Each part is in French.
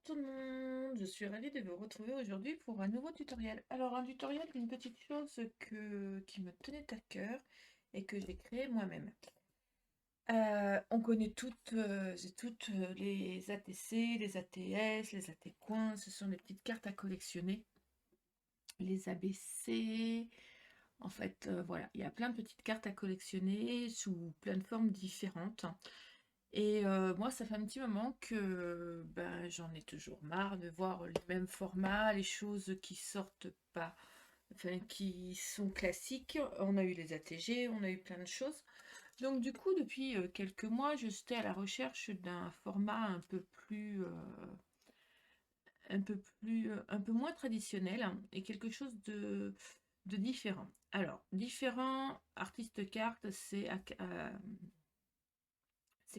tout le monde, je suis ravie de vous retrouver aujourd'hui pour un nouveau tutoriel. Alors un tutoriel d'une petite chose qui me tenait à cœur et que j'ai créé moi-même. On connaît toutes les ATC, les ATS, les AT coins, ce sont des petites cartes à collectionner. Les ABC, en fait voilà, il y a plein de petites cartes à collectionner sous plein de formes différentes. Et moi, ça fait un petit moment que ben, j'en ai toujours marre de voir les mêmes formats, les choses qui sortent pas, enfin qui sont classiques. On a eu les ATG, on a eu plein de choses. Donc du coup, depuis quelques mois, je suis à la recherche d'un format un peu moins traditionnel et quelque chose de différent. Alors, différent, artiste carte, c'est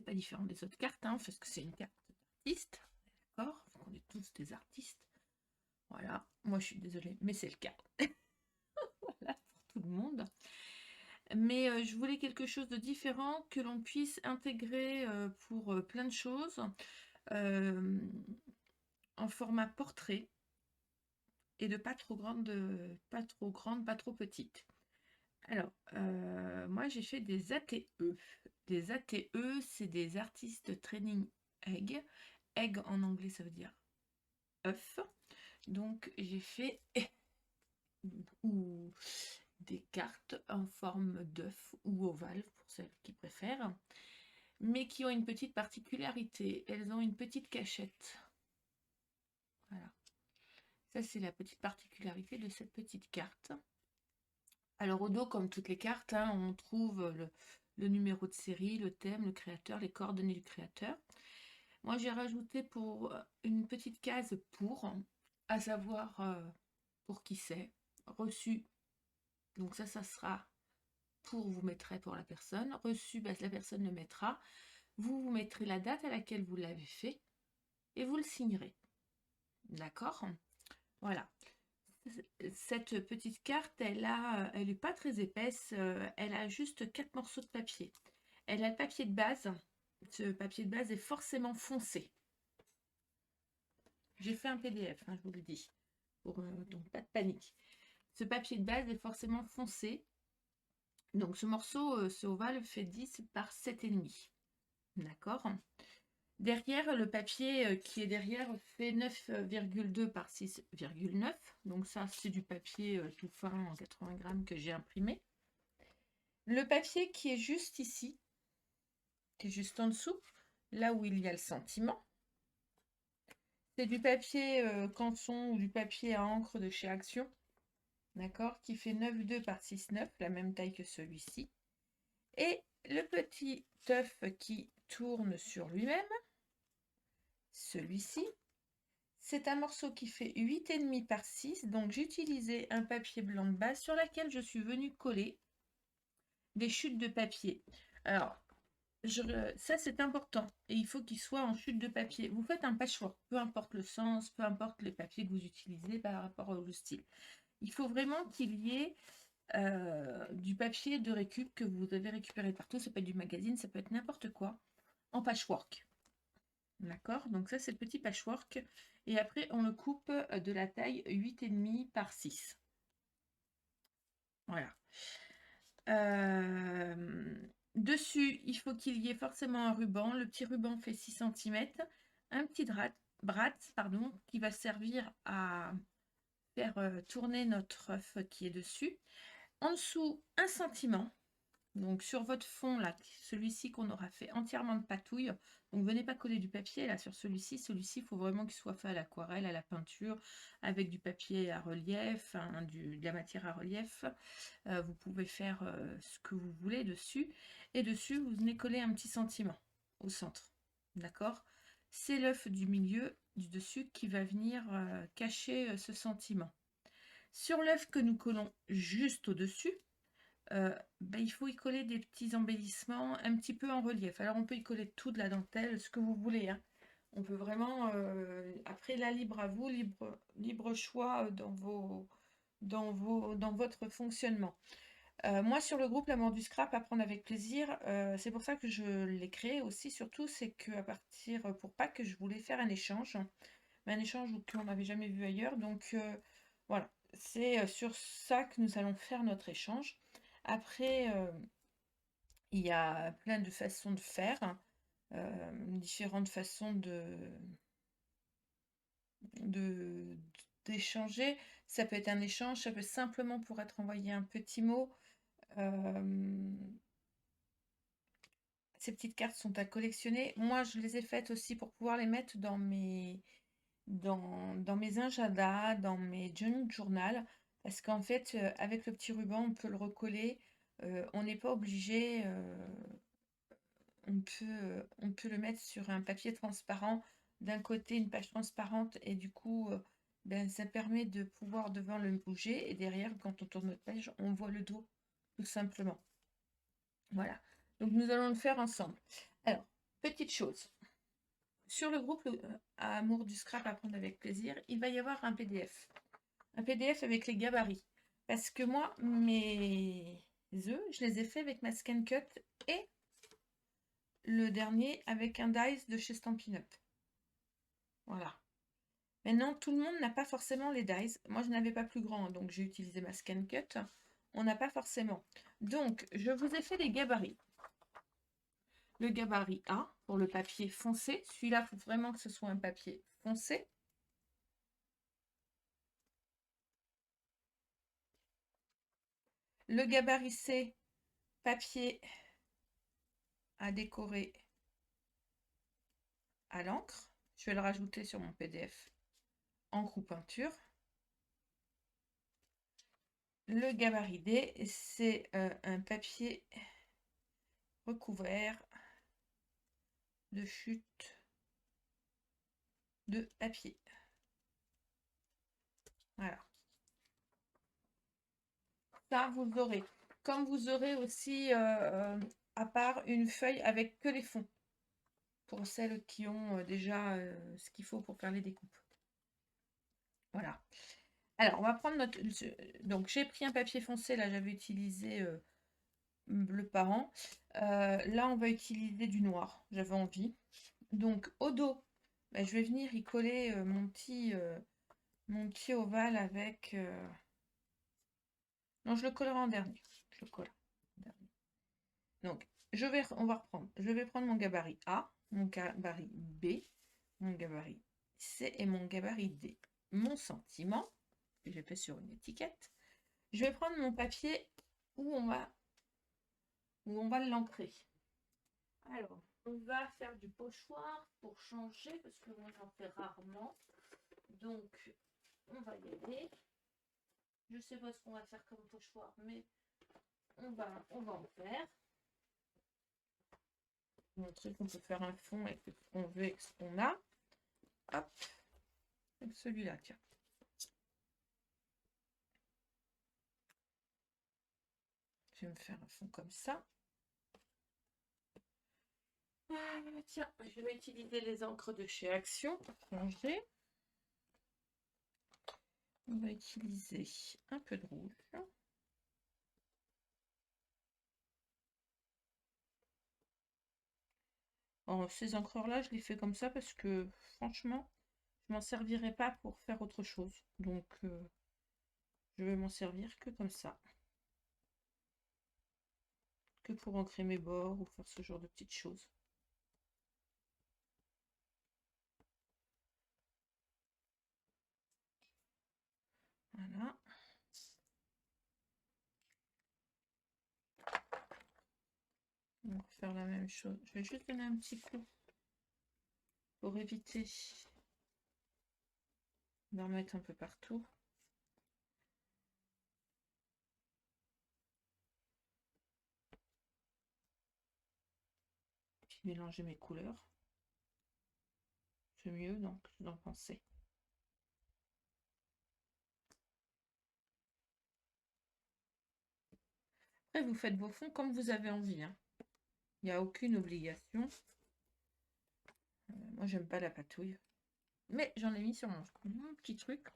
pas différent des autres cartes, hein, parce que c'est une carte d'artiste, d'accord? On est tous des artistes. Voilà, moi je suis désolée, mais c'est le cas. Voilà, pour tout le monde. Mais je voulais quelque chose de différent, que l'on puisse intégrer pour plein de choses, euh, en format portrait, et de pas trop grande, pas trop petite. Alors, moi j'ai fait des ATE. Des ATE, c'est des Artist Training Egg. Egg en anglais, ça veut dire œuf. Donc j'ai fait ou des cartes en forme d'œuf ou ovale pour celles qui préfèrent, mais qui ont une petite particularité. Elles ont une petite cachette. Voilà. Ça, c'est la petite particularité de cette petite carte. Alors au dos, comme toutes les cartes, hein, on trouve le numéro de série, le thème, le créateur, les coordonnées du créateur. Moi, j'ai rajouté pour une petite case pour, à savoir pour qui c'est, reçu. Donc ça sera pour, vous mettrez pour la personne. Reçu, bah, la personne le mettra. Vous mettrez la date à laquelle vous l'avez fait et vous le signerez. D'accord? Voilà. Cette petite carte, elle n'est pas très épaisse. Elle a juste 4 morceaux de papier. Elle a le papier de base. Ce papier de base est forcément foncé. J'ai fait un PDF, hein, je vous le dis. Donc pas de panique. Ce papier de base est forcément foncé. Donc ce morceau, ce ovale fait 10 par 7,5. D'accord? Derrière, le papier qui est derrière fait 9,2 par 6,9. Donc ça, c'est du papier tout fin en 80 grammes que j'ai imprimé. Le papier qui est juste ici, qui est juste en dessous, là où il y a le sentiment, c'est du papier canson ou du papier à encre de chez Action, d'accord, qui fait 9,2 par 6,9, la même taille que celui-ci. Et le petit œuf qui tourne sur lui-même, celui-ci, c'est un morceau qui fait 8,5 par 6, donc j'ai utilisé un papier blanc de base sur laquelle je suis venue coller des chutes de papier. Alors, ça c'est important, et il faut qu'il soit en chute de papier. Vous faites un patchwork, peu importe le sens, peu importe les papiers que vous utilisez par rapport au style. Il faut vraiment qu'il y ait du papier de récup que vous avez récupéré partout. Ça peut être du magazine, ça peut être n'importe quoi, en patchwork. D'accord? Donc ça, c'est le petit patchwork. Et après, on le coupe de la taille 8,5 par 6. Voilà. Dessus, il faut qu'il y ait forcément un ruban. Le petit ruban fait 6 cm. Un petit brat, pardon, qui va servir à faire tourner notre œuf qui est dessus. En dessous, un sentiment. Donc sur votre fond, là, celui-ci qu'on aura fait entièrement de patouille, donc venez pas coller du papier là sur celui-ci. Celui-ci, il faut vraiment qu'il soit fait à l'aquarelle, à la peinture, avec du papier à relief, hein, de la matière à relief. Vous pouvez faire ce que vous voulez dessus. Et dessus, vous venez coller un petit sentiment au centre. D'accord? C'est l'œuf du milieu, du dessus, qui va venir cacher ce sentiment. Sur l'œuf que nous collons juste au-dessus, il faut y coller des petits embellissements un petit peu en relief. Alors on peut y coller tout de la dentelle, ce que vous voulez, hein. On peut vraiment, après là, libre à vous, libre choix dans votre fonctionnement. Moi sur le groupe L'amour du scrap, apprendre avec plaisir, c'est pour ça que je l'ai créé aussi, surtout c'est que à partir, pour pas que je voulais faire un échange, mais un échange qu'on n'avait jamais vu ailleurs. Donc voilà, c'est sur ça que nous allons faire notre échange. Après, il y a plein de façons de faire, hein, différentes façons de d'échanger. Ça peut être un échange, ça peut simplement pour être envoyé un petit mot. Ces petites cartes sont à collectionner. Moi, je les ai faites aussi pour pouvoir les mettre dans mes agendas, dans mes junk journal, parce qu'en fait, avec le petit ruban, on peut le recoller. On n'est pas obligé, on peut le mettre sur un papier transparent. D'un côté, une page transparente, et du coup, ben, ça permet de pouvoir devant le bouger, et derrière, quand on tourne notre page, on voit le dos, tout simplement. Voilà. Donc, nous allons le faire ensemble. Alors, petite chose. Sur le groupe Amour du scrap, apprendre avec plaisir, il va y avoir un PDF. Un PDF avec les gabarits. Parce que moi, mes œufs, je les ai fait avec ma Scan Cut et le dernier avec un dice de chez Stampin' Up. Voilà. Maintenant, tout le monde n'a pas forcément les dice. Moi, je n'avais pas plus grand, donc j'ai utilisé ma Scan Cut. On n'a pas forcément. Donc, je vous ai fait les gabarits. Le gabarit A pour le papier foncé. Celui-là, il faut vraiment que ce soit un papier foncé. Le gabarit C, papier à décorer à l'encre. Je vais le rajouter sur mon PDF encre ou peinture. Le gabarit D, c'est un papier recouvert de chute de papier. Voilà. Ça, vous aurez. Comme vous aurez aussi à part une feuille avec que les fonds. Pour celles qui ont déjà ce qu'il faut pour faire les découpes. Voilà. Alors, on va prendre notre... Donc, j'ai pris un papier foncé. Là, j'avais utilisé bleu parent. Là, on va utiliser du noir. J'avais envie. Donc, au dos, bah, je vais venir y coller mon petit ovale avec... Non, je le collerai en dernier. Je le colle en dernier. Donc, on va reprendre. Je vais prendre mon gabarit A, mon gabarit B, mon gabarit C et mon gabarit D. Mon sentiment, que j'ai fait sur une étiquette. Je vais prendre mon papier où on va l'ancrer. Alors, on va faire du pochoir pour changer, parce que moi j'en fais rarement. Donc, on va y aller. Je sais pas ce qu'on va faire comme pochoir, mais on va en faire. Montrer qu'on peut faire un fond avec ce qu'on veut et ce qu'on a. Hop, comme celui-là, tiens. Je vais me faire un fond comme ça. Tiens, je vais utiliser les encres de chez Action pour changer. On va utiliser un peu de rouge. Alors, ces encreurs-là, je les fais comme ça parce que, franchement, je m'en servirai pas pour faire autre chose. Donc, je vais m'en servir que comme ça. Que pour ancrer mes bords ou faire ce genre de petites choses. Voilà. On va faire la même chose. Je vais juste donner un petit coup pour éviter d'en mettre un peu partout. Puis mélanger mes couleurs. C'est mieux donc d'en penser. Après, vous faites vos fonds comme vous avez envie. Hein. Il n'y a aucune obligation. Moi, j'aime pas la patouille. Mais j'en ai mis sur mon petit truc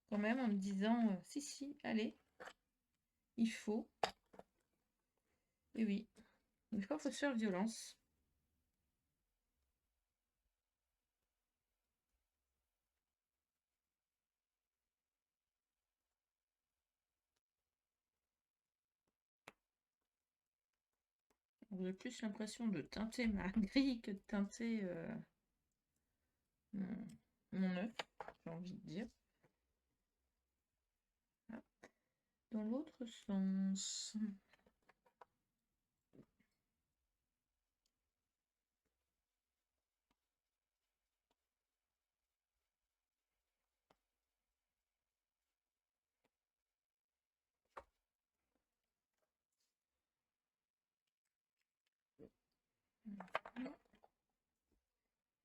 quand même en me disant si, allez, il faut. Et oui, il faut se faire violence. J'ai plus l'impression de teinter ma grille que de teinter mon œuf, j'ai envie de dire. Voilà. Dans l'autre sens.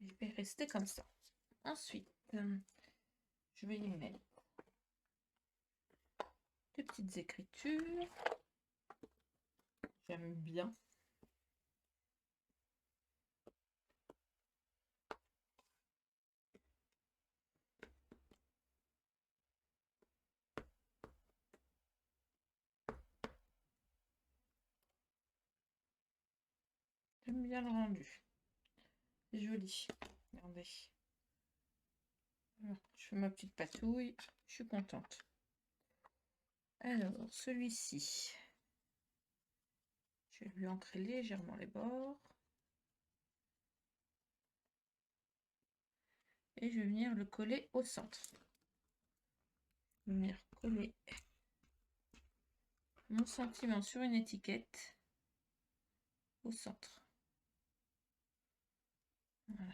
Je vais rester comme ça. Ensuite, je vais y mettre des petites écritures. J'aime bien. J'aime bien le rendu. C'est joli. Regardez. Alors, je fais ma petite patouille. Je suis contente. Alors, celui-ci. Je vais lui ancrer légèrement les bords. Et je vais venir le coller au centre. Je vais venir coller mon sentiment sur une étiquette au centre. Voilà.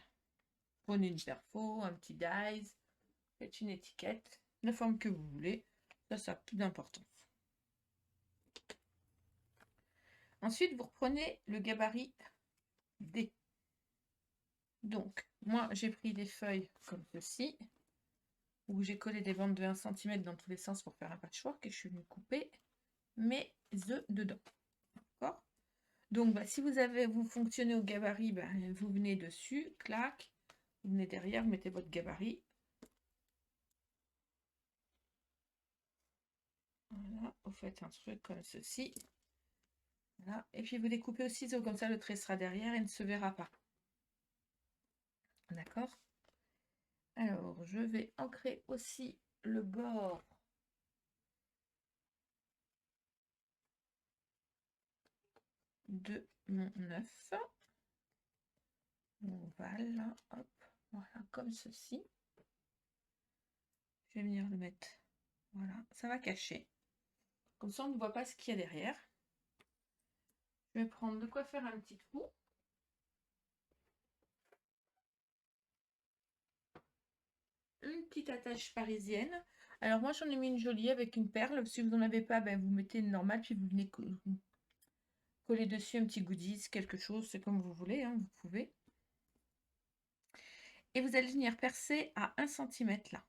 Prenez une perfo, un petit dies, faites une étiquette, la forme que vous voulez. Ça a plus d'importance. Ensuite, vous reprenez le gabarit D. Donc, moi, j'ai pris des feuilles comme ceci, où j'ai collé des bandes de 1 cm dans tous les sens pour faire un patchwork, et je suis venue couper mes œufs dedans. D'accord? Donc, si vous fonctionnez au gabarit, vous venez dessus, clac, vous venez derrière, vous mettez votre gabarit. Voilà, vous faites un truc comme ceci. Voilà. Et puis vous découpez au ciseau, comme ça le trait sera derrière et ne se verra pas. D'accord? Alors, je vais ancrer aussi le bord de mon œuf. On va là, hop, voilà, comme ceci. Je vais venir le mettre, voilà, ça va cacher. Comme ça, on ne voit pas ce qu'il y a derrière. Je vais prendre de quoi faire un petit trou. Une petite attache parisienne. Alors moi, j'en ai mis une jolie avec une perle. Si vous n'en avez pas, vous mettez une normale, puis vous venez coller dessus un petit goodies, quelque chose, c'est comme vous voulez, hein, vous pouvez. Et vous allez venir percer à 1 cm là,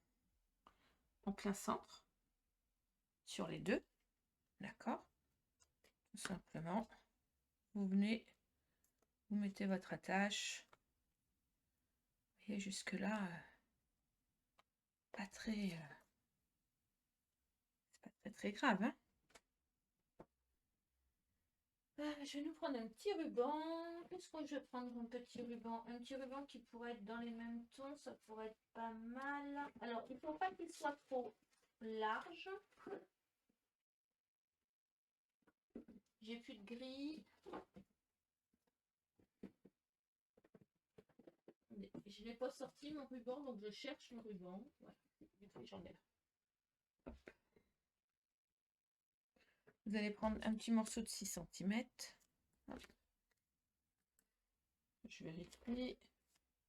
en plein centre, sur les deux, d'accord? Tout simplement, vous venez, vous mettez votre attache, et jusque là, pas très, c'est pas très grave, hein? Je vais nous prendre un petit ruban. Qu'est-ce que je vais prendre un petit ruban? Un petit ruban qui pourrait être dans les mêmes tons, ça pourrait être pas mal. Alors, il ne faut pas qu'il soit trop large. J'ai plus de gris. Je n'ai pas sorti mon ruban, donc je cherche mon ruban. Ouais, j'en ai là. Vous allez prendre un petit morceau de 6 cm. Hop. Je vérifie.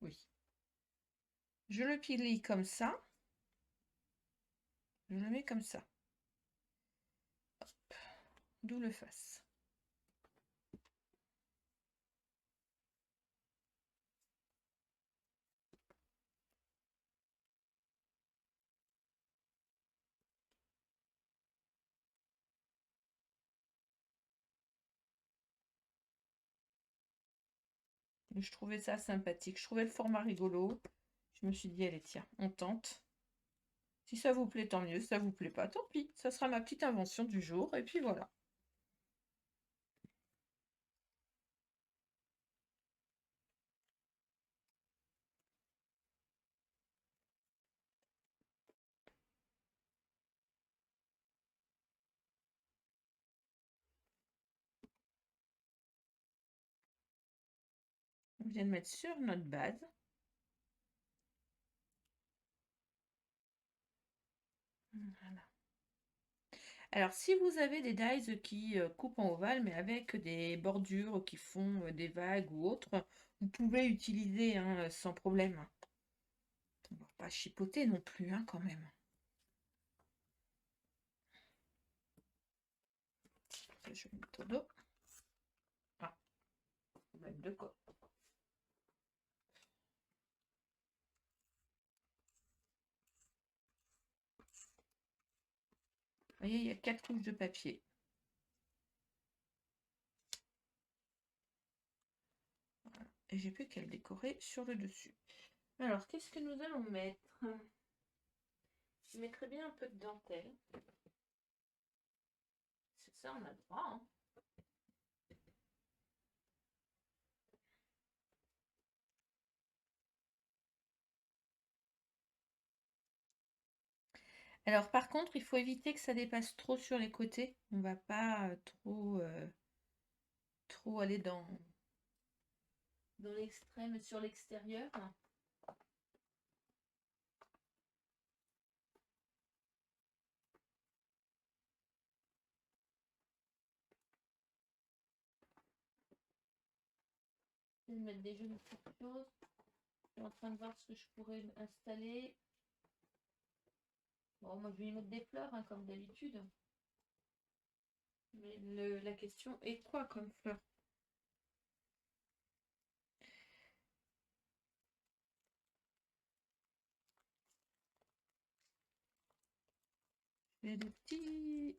Oui. Je le plie comme ça. Je le mets comme ça. Double face. Je trouvais ça sympathique. Je trouvais le format rigolo. Je me suis dit, allez, tiens, on tente. Si ça vous plaît, tant mieux. Si ça vous plaît pas, tant pis. Ça sera ma petite invention du jour. Et puis voilà. vient de mettre sur notre base. Voilà. Alors, si vous avez des dies qui coupent en ovale, mais avec des bordures qui font des vagues ou autres, vous pouvez utiliser hein, sans problème. On ne va pas chipoter non plus, hein, quand même. Ça, je vais mettre au dos. Ah, on va mettre de quoi. Vous voyez, il y a 4 couches de papier. Voilà. Et j'ai plus qu'à le décorer sur le dessus. Alors, qu'est-ce que nous allons mettre? Je mettrais bien un peu de dentelle. C'est ça, on a le droit. Hein. Alors, par contre, il faut éviter que ça dépasse trop sur les côtés. On va pas trop aller dans l'extrême sur l'extérieur. Je vais mettre des jolies petites choses. Je suis en train de voir ce que je pourrais installer. Bon, moi, je vais y mettre des fleurs, hein, comme d'habitude. Mais la question est quoi comme fleurs? J'ai des petits...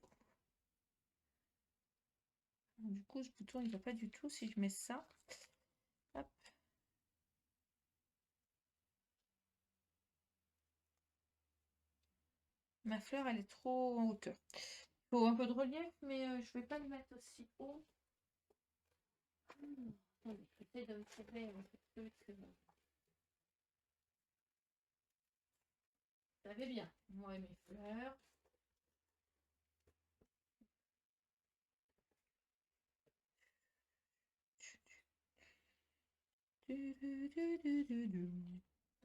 Du coup, ce bouton, il ne va pas du tout si je mets ça. Hop. Ma fleur, elle est trop en hauteur. Il faut un peu de relief, mais je ne vais pas le mettre aussi haut. J'essaie de me trouver un peu plus. Ça va bien. Moi et mes fleurs.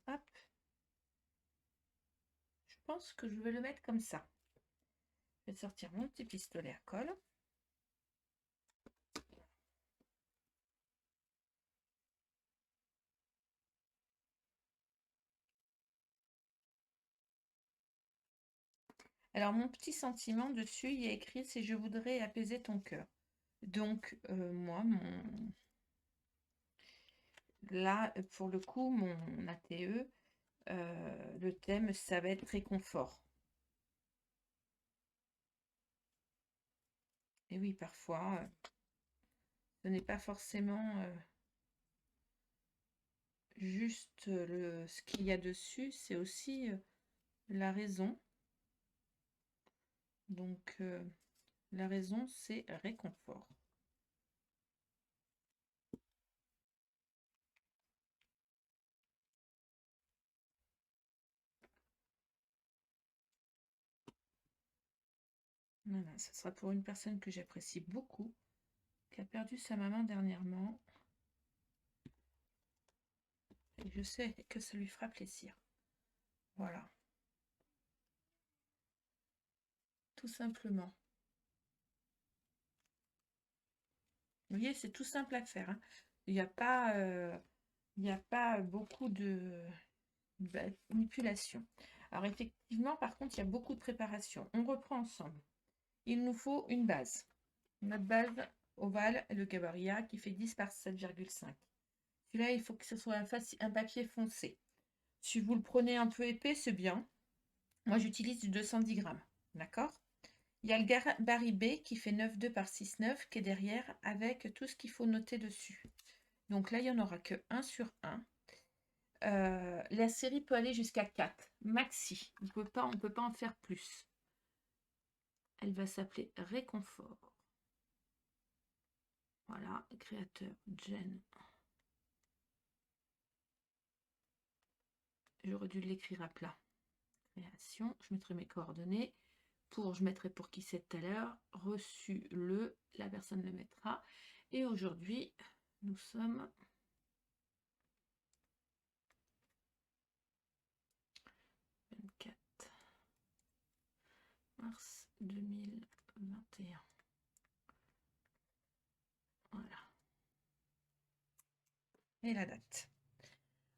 Hop. Je pense que je vais le mettre comme ça. Je vais sortir mon petit pistolet à colle. Alors, mon petit sentiment dessus, il y a écrit « C'est je voudrais apaiser ton cœur ». Donc, moi, là, pour le coup, mon ATE, le thème, ça va être réconfort. Et oui, parfois, ce n'est pas forcément juste ce qu'il y a dessus, c'est aussi la raison. Donc, la raison, c'est réconfort. Voilà, ce sera pour une personne que j'apprécie beaucoup, qui a perdu sa maman dernièrement. Et je sais que ça lui fera plaisir. Voilà. Tout simplement. Vous voyez, c'est tout simple à faire. Hein. Il n'y a pas beaucoup de manipulation. Alors effectivement, par contre, il y a beaucoup de préparation. On reprend ensemble. Il nous faut une base. Notre base ovale, le gabarit A, qui fait 10 par 7,5. Celui-là, il faut que ce soit un papier foncé. Si vous le prenez un peu épais, c'est bien. Moi, j'utilise du 210 grammes. D'accord? Il y a le gabarit B qui fait 9,2 par 6,9 qui est derrière avec tout ce qu'il faut noter dessus. Donc là, il n'y en aura que 1 sur 1. La série peut aller jusqu'à 4, maxi. On ne peut pas en faire plus. Elle va s'appeler Réconfort. Voilà, créateur Jen. J'aurais dû l'écrire à plat. Création, je mettrai mes coordonnées. Je mettrai pour qui c'est tout à l'heure. Reçu le, la personne le mettra. Et aujourd'hui, nous sommes mars 2021. Voilà. Et la date.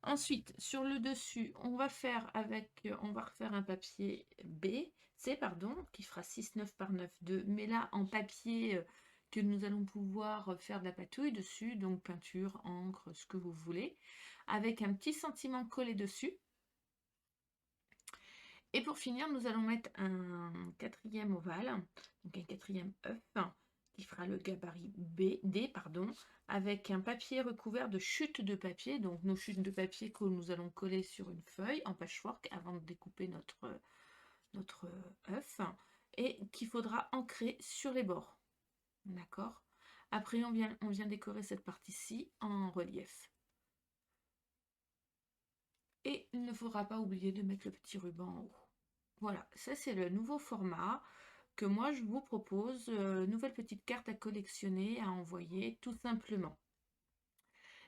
Ensuite, sur le dessus, on va refaire un papier C, qui fera 6,9 par 9,2, mais là en papier que nous allons pouvoir faire de la patouille dessus, donc peinture, encre, ce que vous voulez, avec un petit sentiment collé dessus. Et pour finir, nous allons mettre un quatrième ovale, donc un quatrième œuf, qui fera le gabarit D, avec un papier recouvert de chutes de papier, donc nos chutes de papier que nous allons coller sur une feuille en patchwork avant de découper notre œuf, et qu'il faudra ancrer sur les bords. D'accord? Après, on vient décorer cette partie-ci en relief. Et il ne faudra pas oublier de mettre le petit ruban en haut. Voilà, ça c'est le nouveau format que moi je vous propose, nouvelle petite carte à collectionner, à envoyer, tout simplement.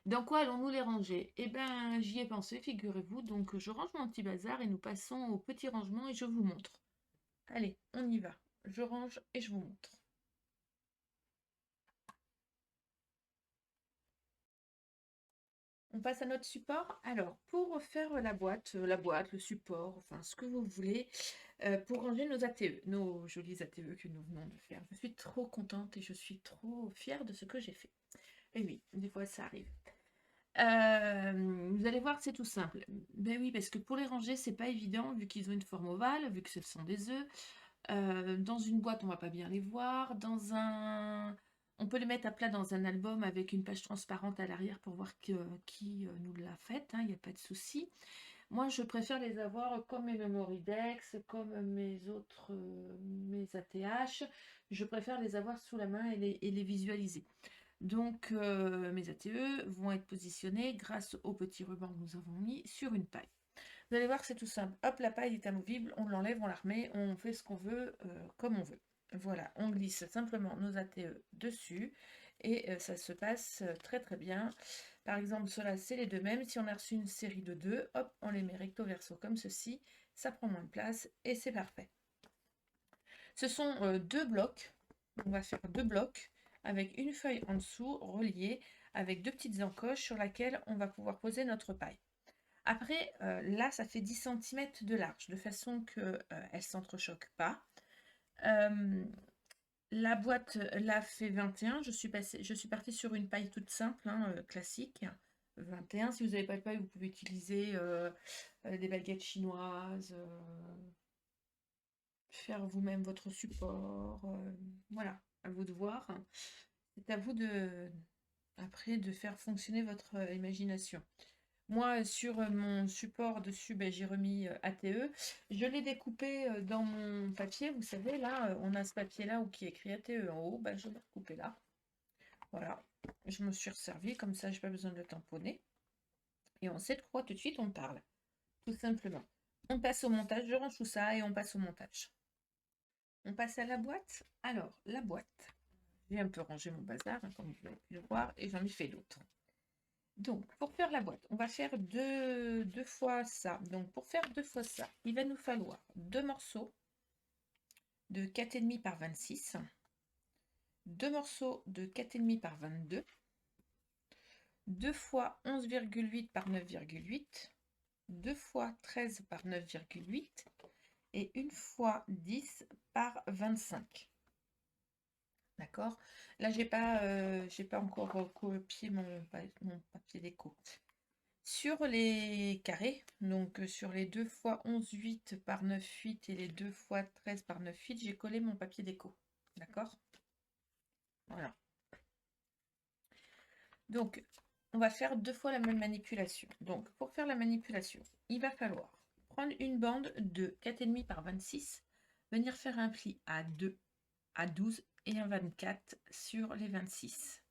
Dans quoi allons-nous les ranger? Eh bien, j'y ai pensé, figurez-vous, donc je range mon petit bazar et nous passons au petit rangement et je vous montre. Allez, on y va. Je range et je vous montre. On passe à notre support. Alors, pour faire la boîte, le support, enfin ce que vous voulez, pour ranger nos ATE, nos jolis ATE que nous venons de faire. Je suis trop contente et je suis trop fière de ce que j'ai fait. Et oui, des fois ça arrive. Vous allez voir, c'est tout simple. Ben oui, parce que pour les ranger, c'est pas évident, vu qu'ils ont une forme ovale, vu que ce sont des œufs. Dans une boîte, on va pas bien les voir. On peut les mettre à plat dans un album avec une page transparente à l'arrière pour voir qui nous l'a fait, il n'y a pas de souci. Moi, je préfère les avoir comme mes Memoridex, comme mes ATH. Je préfère les avoir sous la main et les visualiser. Donc, mes ATE vont être positionnés grâce au petit ruban que nous avons mis sur une paille. Vous allez voir, c'est tout simple. Hop, la paille est amovible, on l'enlève, on la remet, on fait ce qu'on veut, comme on veut. Voilà, on glisse simplement nos ATE dessus et ça se passe très très bien. Par exemple, cela c'est les deux mêmes. Si on a reçu une série de 2, hop, on les met recto verso comme ceci. Ça prend moins de place et c'est parfait. Ce sont deux blocs. On va faire deux blocs avec une feuille en dessous reliée avec deux petites encoches sur laquelle on va pouvoir poser notre paille. Après, là, ça fait 10 cm de large, de façon qu'elle ne s'entrechoque pas. La boîte, là, fait 21. Je suis partie sur une paille toute simple, classique. 21. Si vous n'avez pas de paille, vous pouvez utiliser des baguettes chinoises, faire vous-même votre support. Voilà, à vous de voir. C'est à vous après de faire fonctionner votre imagination. Moi, sur mon support dessus, j'ai remis ATE. Je l'ai découpé dans mon papier. Vous savez, là, on a ce papier-là où qui est écrit ATE en haut. Je l'ai recoupé là. Voilà. Je me suis resservie. Comme ça, je n'ai pas besoin de le tamponner. Et on sait de quoi tout de suite on parle. Tout simplement. On passe au montage. Je range tout ça et on passe au montage. On passe à la boîte. Alors, la boîte. J'ai un peu rangé mon bazar, comme vous avez pu le voir, et j'en ai fait d'autres. Donc, pour faire la boîte, on va faire deux fois ça. Donc, pour faire deux fois ça, il va nous falloir deux morceaux de 4,5 par 26, deux morceaux de 4,5 par 22, deux fois 11,8 par 9,8, deux fois 13 par 9,8 et une fois 10 par 25. D'accord? Là, j'ai pas encore copié mon papier déco. Sur les carrés, donc sur les 2 fois 11,8 par 9,8 et les 2 fois 13 par 9,8, j'ai collé mon papier déco. D'accord? Voilà. Donc, on va faire deux fois la même manipulation. Donc, pour faire la manipulation, il va falloir prendre une bande de 4,5 par 26, venir faire un pli à 2, à 12 et un 24 sur les 26.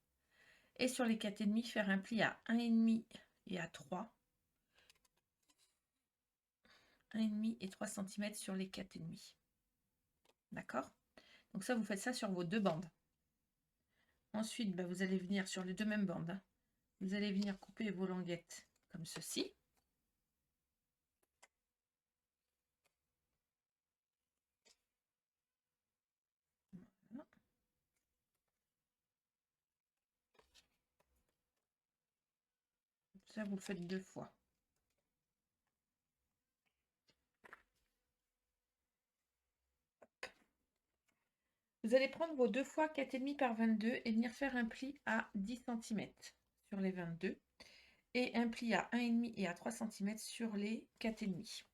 Et sur les 4,5, faire un pli à 1,5 et à 3. 1,5 et 3 cm sur les 4,5. D'accord? Donc ça, vous faites ça sur vos deux bandes. Ensuite, vous allez venir sur les deux mêmes bandes. Vous allez venir couper vos languettes comme ceci. Ça, vous le faites 2 fois. Vous allez prendre vos 2 fois 4,5 par 22 et venir faire un pli à 10 cm sur les 22 et un pli à 1,5 et à 3 cm sur les 4,5.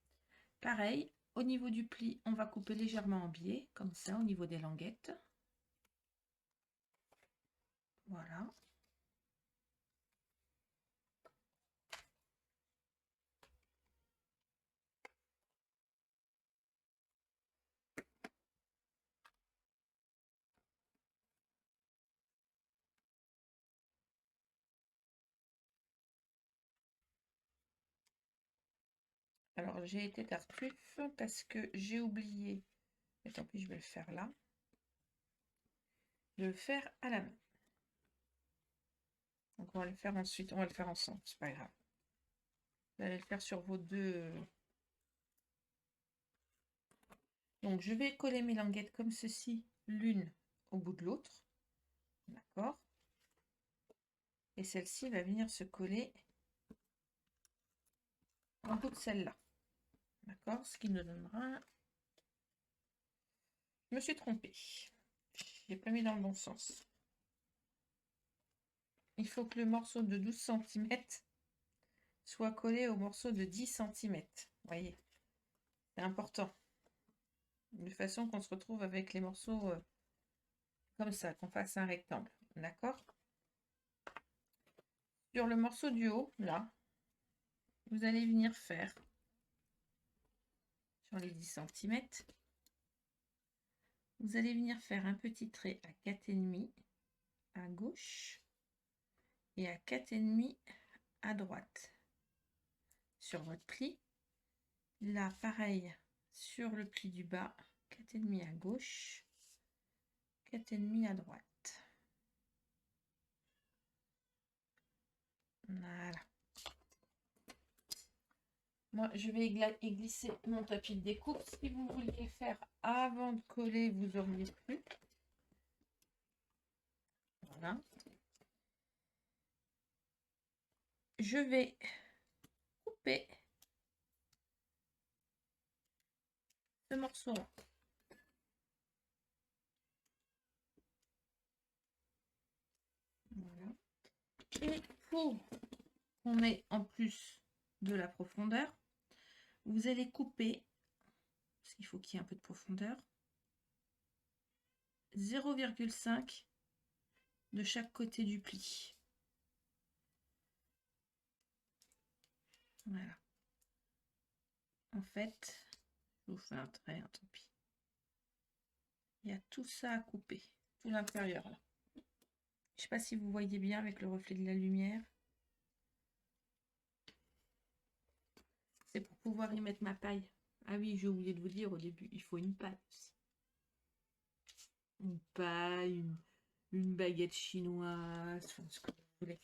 Pareil, au niveau du pli, on va couper légèrement en biais, comme ça, au niveau des languettes. Voilà. Alors, j'ai été tartuffe parce que j'ai oublié, et tant pis, je vais le faire là, de le faire à la main. Donc, on va le faire ensuite, on va le faire ensemble, c'est pas grave. Vous allez le faire sur vos deux. Donc, je vais coller mes languettes comme ceci, l'une au bout de l'autre. D'accord? Et celle-ci va venir se coller en bout de celle-là. D'accord? Ce qui nous donnera... Je me suis trompée. Je l'ai pas mis dans le bon sens. Il faut que le morceau de 12 cm soit collé au morceau de 10 cm. Vous voyez? C'est important. De façon qu'on se retrouve avec les morceaux comme ça, qu'on fasse un rectangle. D'accord? Sur le morceau du haut, là, vous allez venir faire sur les 10 cm. Vous allez venir faire un petit trait à 4,5 à gauche et à 4,5 à droite sur votre pli. Là, pareil, sur le pli du bas, 4,5 à gauche, 4,5 à droite. Voilà. Moi, je vais glisser mon tapis de découpe. Si vous voulez le faire avant de coller, vous auriez pu. Voilà. Je vais couper ce morceau-là. Voilà. Et pour qu'on ait en plus de la profondeur, vous allez couper, parce qu'il faut qu'il y ait un peu de profondeur, 0,5 de chaque côté du pli. Voilà. En fait, je vous fais un trait, hein, tant pis. Il y a tout ça à couper, tout l'intérieur là. Je ne sais pas si vous voyez bien avec le reflet de la lumière. C'est pour pouvoir y mettre ma paille. Ah oui, j'ai oublié de vous dire au début, il faut une paille aussi. Une paille, une baguette chinoise, enfin, ce que vous voulez.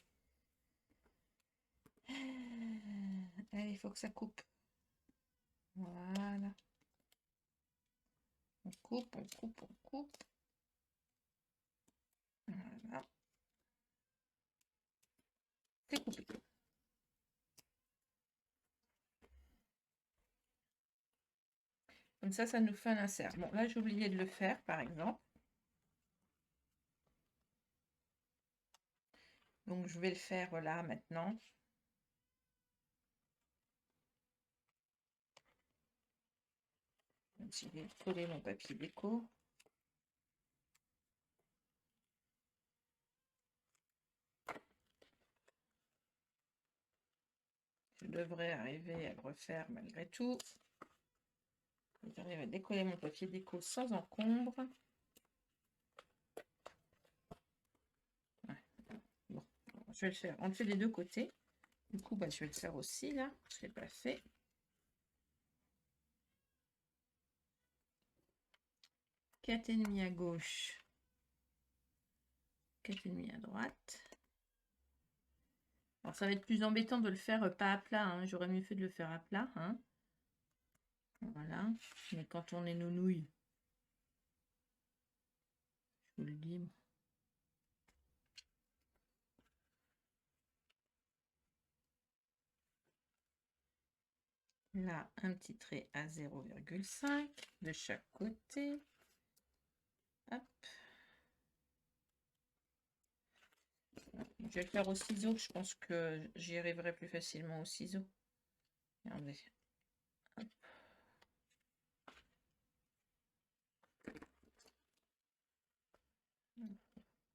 Allez, il faut que ça coupe. Voilà. On coupe, on coupe, on coupe. Voilà. C'est coupé. Comme ça nous fait un insert. Bon, là, j'ai oublié de le faire, par exemple. Donc, je vais le faire là, maintenant. Je vais coller mon papier déco. Je devrais arriver à le refaire malgré tout. J'arrive à décoller mon papier déco sans encombre. Ouais. Bon, je vais le faire. On le fait des deux côtés. Du coup, je vais le faire aussi là. Je ne l'ai pas fait. Quatre et demi à gauche. 4,5 à droite. Alors, ça va être plus embêtant de le faire pas à plat. Hein. J'aurais mieux fait de le faire à plat. Hein. Voilà. Mais quand on est nounouille, je vous le dis. Là, un petit trait à 0,5 de chaque côté. Hop. Je vais le faire au ciseau, je pense que j'y arriverai plus facilement au ciseau. Regardez. Hop.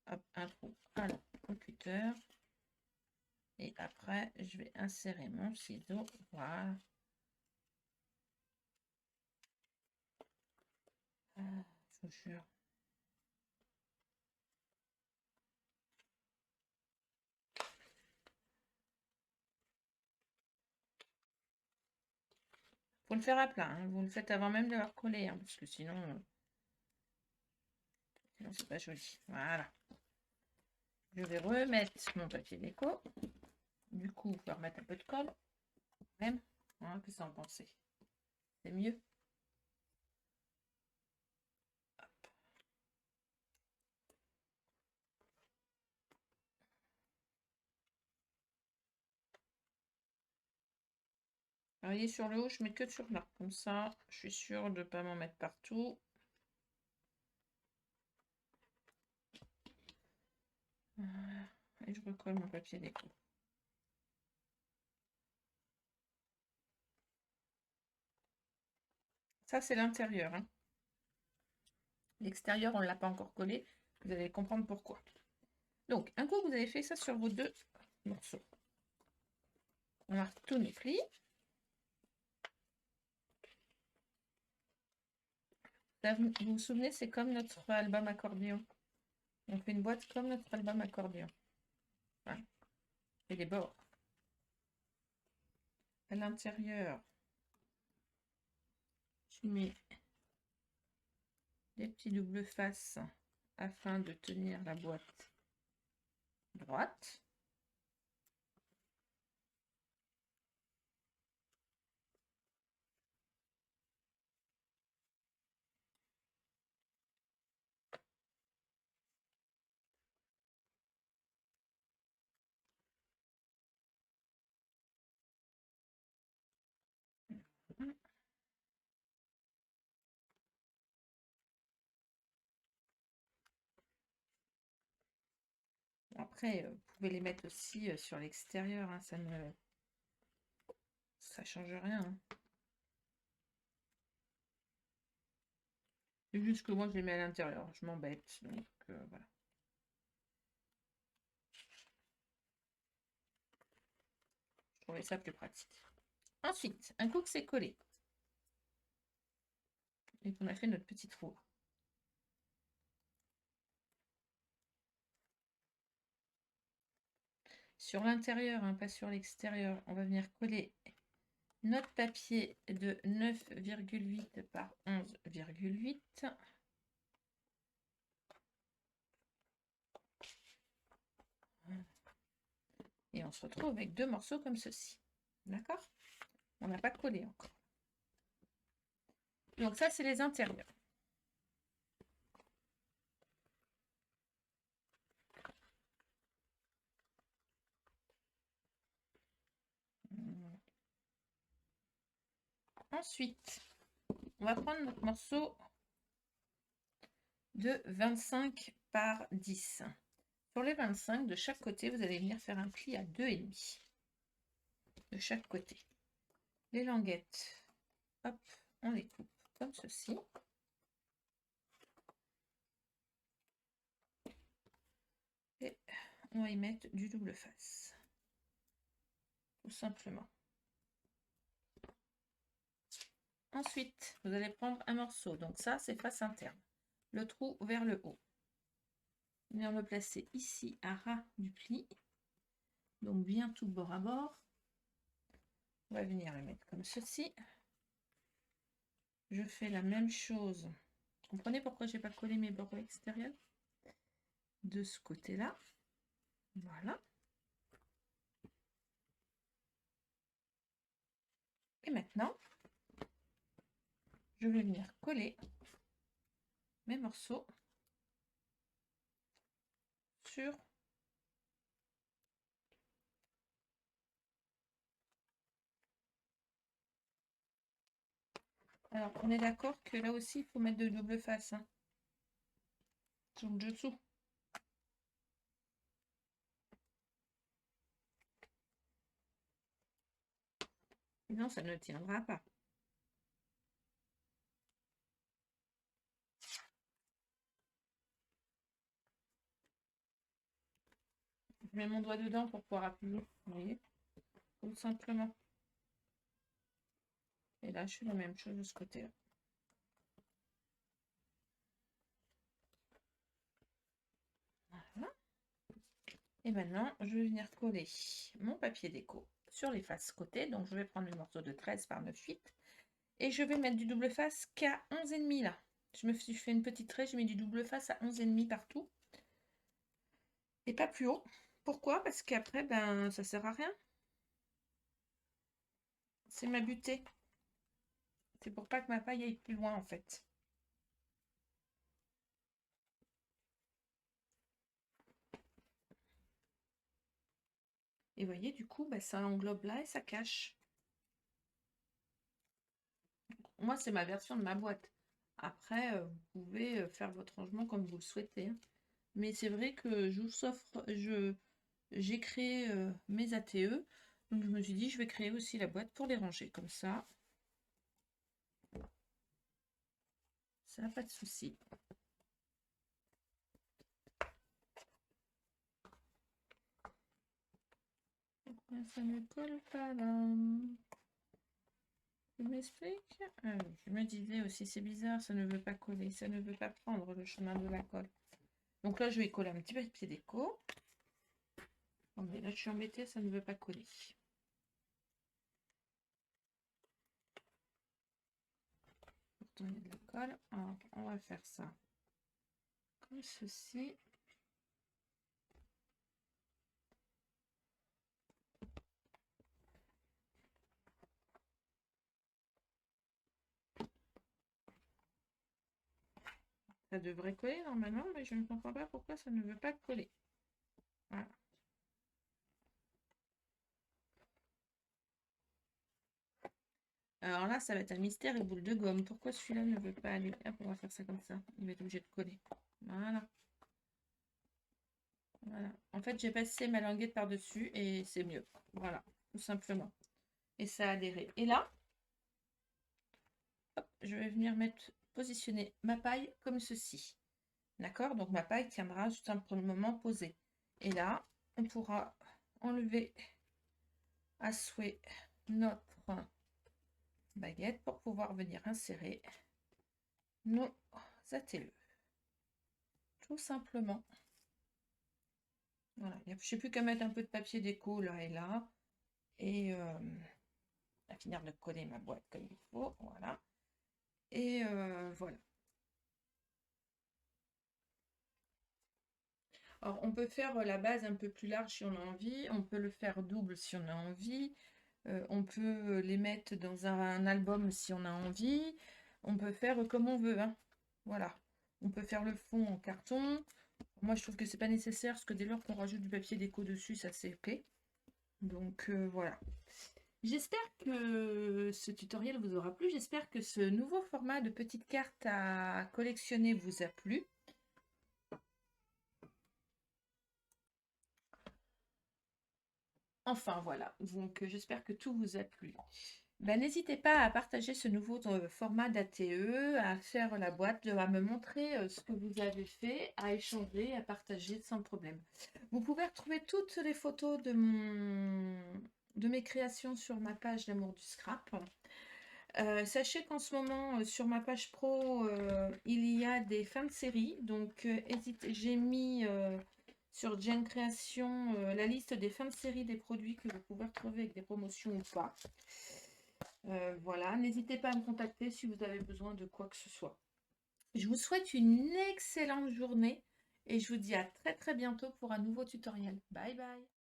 Hop, un trou à la computer. Et après, je vais insérer mon ciseau. Voilà. Je vous jure. Faut le faire à plat, hein. Vous le faites avant même de l'avoir collé, hein, parce que sinon c'est pas joli. Voilà. Je vais remettre mon papier déco. Du coup, je vais remettre un peu de colle. Même. Hein, qu'est-ce que vous en pensez? C'est mieux. Hop. Alors, voyez, sur le haut, je mets que sur là. Comme ça, je suis sûre de ne pas m'en mettre partout. Voilà. Et je recolle mon papier déco. Ça, c'est l'intérieur. Hein. L'extérieur, on ne l'a pas encore collé. Vous allez comprendre pourquoi. Donc, un coup, vous avez fait ça sur vos deux morceaux. On marque tous nos plis. Là, vous vous souvenez, c'est comme notre album accordéon. On fait une boîte comme notre album accordéon. Voilà. Et les bords. À l'intérieur, je mets des petits doubles faces afin de tenir la boîte droite. Après, vous pouvez les mettre aussi sur l'extérieur, hein, ça change rien. Hein. C'est juste que moi je les mets à l'intérieur, je m'embête, donc voilà. Je trouvais ça plus pratique. Ensuite, un coup que c'est collé et qu'on a fait notre petit trou, sur l'intérieur, hein, pas sur l'extérieur, on va venir coller notre papier de 9,8 par 11,8. Et on se retrouve avec deux morceaux comme ceci. D'accord? On n'a pas collé encore. Donc ça, c'est les intérieurs. Ensuite, on va prendre notre morceau de 25 par 10. Sur les 25, de chaque côté, vous allez venir faire un pli à 2,5 de chaque côté. Les languettes, hop, on les coupe comme ceci. Et on va y mettre du double face. Tout simplement. Ensuite, vous allez prendre un morceau. Donc ça, c'est face interne. Le trou vers le haut. Venir le placer ici à ras du pli. Donc bien tout bord à bord. On va venir le mettre comme ceci. Je fais la même chose. Comprenez pourquoi j'ai pas collé mes bords extérieurs? De ce côté-là. Voilà. Et maintenant, je vais venir coller mes morceaux sur Alors, on est d'accord que là aussi, il faut mettre de double face, hein, sur le dessous. Sinon, ça ne tiendra pas. Je mets mon doigt dedans pour pouvoir appuyer. Vous voyez? Tout simplement. Et là, je fais la même chose de ce côté-là. Voilà. Et maintenant, je vais venir coller mon papier déco sur les faces côté. Donc, je vais prendre le morceau de 13 par 9,8 et je vais mettre du double face qu'à 11,5 là. Je me suis fait une petite raie, je mets du double face à 11,5 partout. Et pas plus haut. Pourquoi? Parce qu'après, ben, ça sert à rien. C'est ma butée. C'est pour pas que ma paille aille plus loin, en fait. Et vous voyez, du coup, ben, ça englobe là et ça cache. Moi, c'est ma version de ma boîte. Après, vous pouvez faire votre rangement comme vous le souhaitez, hein. Mais c'est vrai que je vous offre, j'ai créé mes ATE. Donc, je me suis dit, je vais créer aussi la boîte pour les ranger. Comme ça n'a pas de souci. Pourquoi ça ne colle pas là? Je m'explique. Je me disais aussi, c'est bizarre, ça ne veut pas coller, ça ne veut pas prendre le chemin de la colle. Donc là, je vais coller un petit papier déco. Oh, mais là, je suis embêtée, ça ne veut pas coller. Pourtant, il y a de la colle. Alors, on va faire ça comme ceci. Ça devrait coller normalement, mais je ne comprends pas pourquoi ça ne veut pas coller. Voilà. Alors là, ça va être un mystère et boule de gomme. Pourquoi celui-là ne veut pas aller? Hop, on va faire ça comme ça. Il va être obligé de coller. Voilà. Voilà. En fait, j'ai passé ma languette par-dessus et c'est mieux. Voilà, tout simplement. Et ça a adhéré. Et là, hop, je vais venir positionner ma paille comme ceci. D'accord? Donc ma paille tiendra juste un premier moment posée. Et là, on pourra enlever à souhait notre baguette pour pouvoir venir insérer nos ATE. Tout simplement. Voilà, je n'ai plus qu'à mettre un peu de papier déco là et là. Et à finir de coller ma boîte comme il faut. Voilà. Et voilà. Alors, on peut faire la base un peu plus large si on a envie. On peut le faire double si on a envie. On peut les mettre dans un album si on a envie. On peut faire comme on veut, hein. Voilà. On peut faire le fond en carton. Moi, je trouve que c'est pas nécessaire parce que dès lors qu'on rajoute du papier déco dessus, ça c'est ok. Donc voilà. J'espère que ce tutoriel vous aura plu. J'espère que ce nouveau format de petites cartes à collectionner vous a plu. Enfin voilà, donc j'espère que tout vous a plu. Ben, n'hésitez pas à partager ce nouveau format d'ATE, à faire la boîte, à me montrer ce que vous avez fait, à échanger, à partager sans problème. Vous pouvez retrouver toutes les photos de mes créations sur ma page L'amour du scrap. Sachez qu'en ce moment, sur ma page pro, il y a des fins de série. Donc, j'ai mis sur Gen Création la liste des fins de série des produits que vous pouvez retrouver avec des promotions ou pas. Voilà, n'hésitez pas à me contacter si vous avez besoin de quoi que ce soit. Je vous souhaite une excellente journée et je vous dis à très très bientôt pour un nouveau tutoriel. Bye bye!